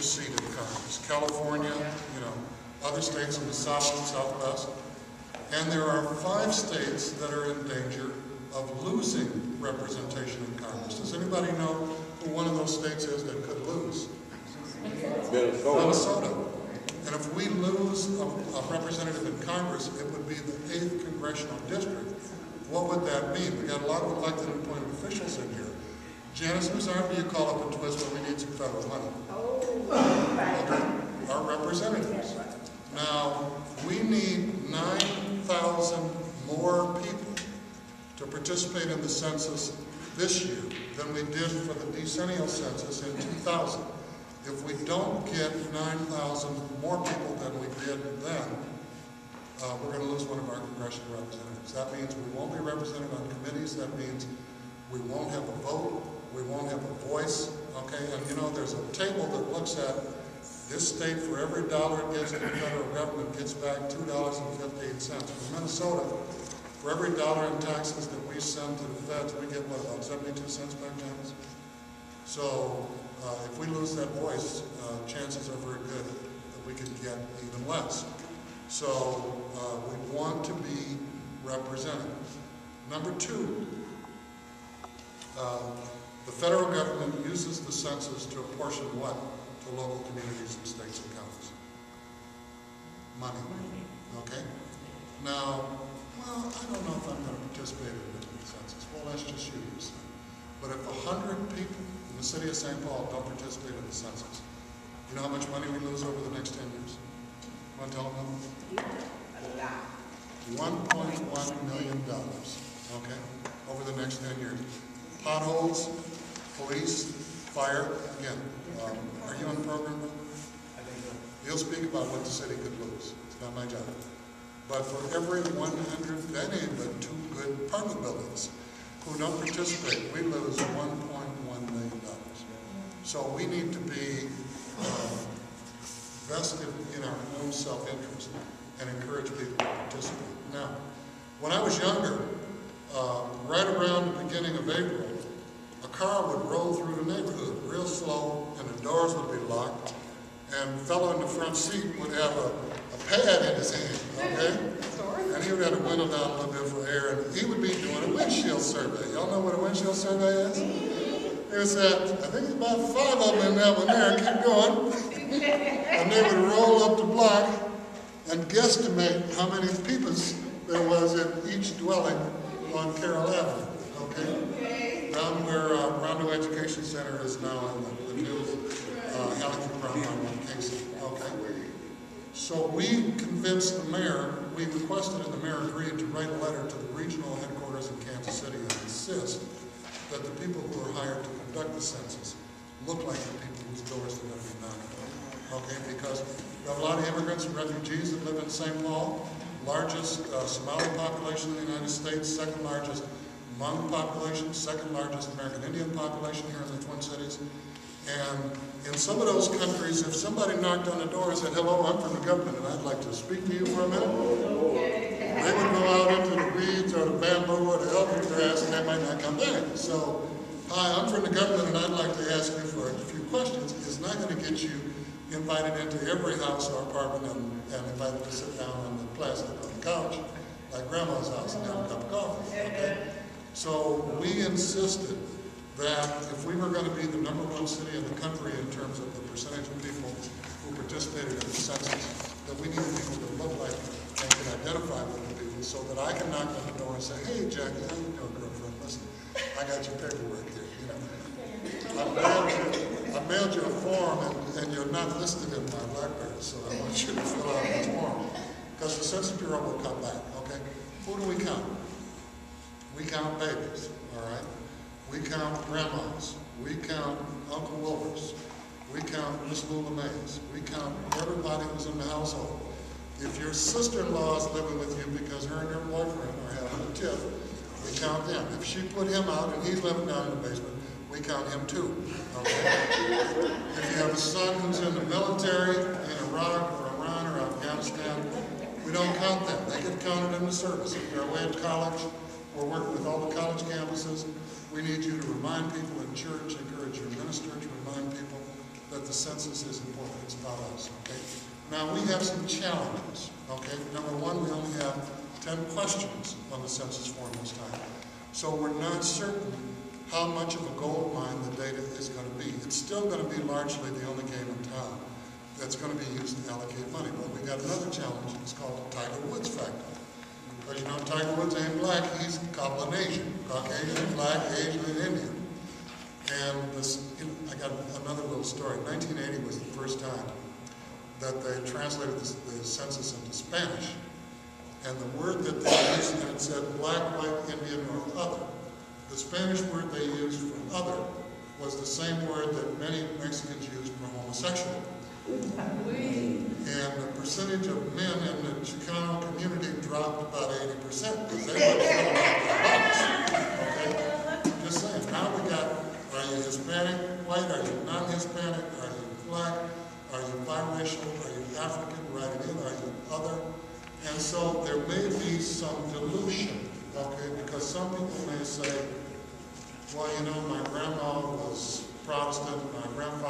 your seat in Congress. California, other states in the South and Southwest. And there are 5 states that are in danger of losing representation in Congress. Does anybody know who one of those states is that could lose? Minnesota. And if we lose a representative in Congress, it would be the 8th congressional district. What would that mean? We got a lot of elected and appointed officials in here. Janice, whose arm do you call up and twist when we need some federal money? Our representatives. Now, we need 9,000 more people to participate in the census this year than we did for the decennial census in 2000. If we don't get 9,000 more people than we did then, we're going to lose one of our congressional representatives. That means we won't be represented on committees. That means we won't have a vote. We won't have a voice. Okay, and there's a table that looks at this state, for every dollar it gets to the federal government, gets back $2.58. For Minnesota, for every dollar in taxes that we send to the feds, we get, about 72 cents back, Janice? So if we lose that voice, chances are very good that we could get even less. So we want to be represented. Number 2, the federal government uses the census to apportion what to local communities and states and counties? Money. Okay? Now, I don't know if I'm going to participate in the census. Well, that's just you, son. But if 100 people in the city of St. Paul don't participate in the census, you know how much money we lose over the next 10 years? Want to tell them how much? $1.1 million, okay, over the next 10 years. Potholes, police, fire, again, are you on the program? I think so. You'll speak about what the city could lose. It's not my job. But for every 100, that ain't but 2 good apartment buildings who don't participate, we lose $1.1 million. So we need to be vested in our own self-interest and encourage people to participate. Now, when I was younger, right around the beginning of April, a car would roll through the neighborhood real slow, and the doors would be locked, and the fellow in the front seat would have a pad in his hand, okay? And he would have to window down a little bit for air, and he would be doing a windshield survey. Y'all know what a windshield survey is? He would say, I think there's about 5 of them in that one there, keep going. And they would roll up the block and guesstimate how many people there was in each dwelling on Carroll Avenue, okay? Down where Rondo Education Center is now in the new Hallingford Brown on Kingston, okay? So we convinced the mayor, we requested and the mayor agreed to write a letter to the regional headquarters in Kansas City and insist that the people who are hired to conduct the census look like the people whose doors they're going to be knocking on, okay? Because we have a lot of immigrants and refugees that live in St. Paul, largest Somali population in the United States, 2nd largest Hmong population, 2nd largest American Indian population here in the Twin Cities. And in some of those countries, if somebody knocked on the door and said, hello, I'm from the government and I'd like to speak to you for a minute, they would go out into the weeds or the bamboo or the elephant grass and they might not come back. So, hi, I'm from the government and I'd like to ask you for a few questions. It's not going to get you invited into every house or apartment and invited to sit down on the plastic on the couch like grandma's house and have a cup of coffee, okay? So we insisted that if we were going to be the #1 city in the country in terms of the percentage of people who participated in the census, that we needed people to look like and can identify with the people so that I can knock on the door and say, hey, Jackie, how you doing, girlfriend? Listen, I got your paperwork here. I mailed you a form and you're not listed in my BlackBerry, so I want you to fill out this form. Because the Census Bureau will come back, okay? Who do we count? We count babies, all right? We count grandmas. We count Uncle Wilbers. We count Miss Lula Mays. We count everybody who's in the household. If your sister-in-law is living with you because her and her boyfriend are having a tiff, we count them. If she put him out and he's living down in the basement, we count him too, okay? If you have a son who's in the military in Iraq or Iran or Afghanistan, we don't count them. They get counted in the service. If they're away at college, we're working with all the college campuses. We need you to remind people in church, encourage your minister to remind people that the census is important. It's about us, okay? Now, we have some challenges, okay? Number one, we only have 10 questions on the census form this time. So we're not certain how much of a gold mine the data is going to be. It's still going to be largely the only game in town that's going to be used to allocate money. But we got another challenge. It's called the Tiger Woods factor. But you know, Tiger Woods ain't black. He's Caucasian, black, Asian, and Indian. And this, I got another little story. 1980 was the first time that they translated the census into Spanish. And the word that they used, and it said black, white, Indian, or other. The Spanish word they used for other was the same word that many Mexicans used for homosexual. And the percentage of men in the Chicano community dropped about 80% because they were filling out their box. Okay? Just saying, now we got, are you Hispanic, white, are you non-Hispanic, are you black, are you biracial, are you African, write it in, are you other? And so there may be some dilution, okay, because some people may say, well, you know, my grandma was Protestant, my grandfather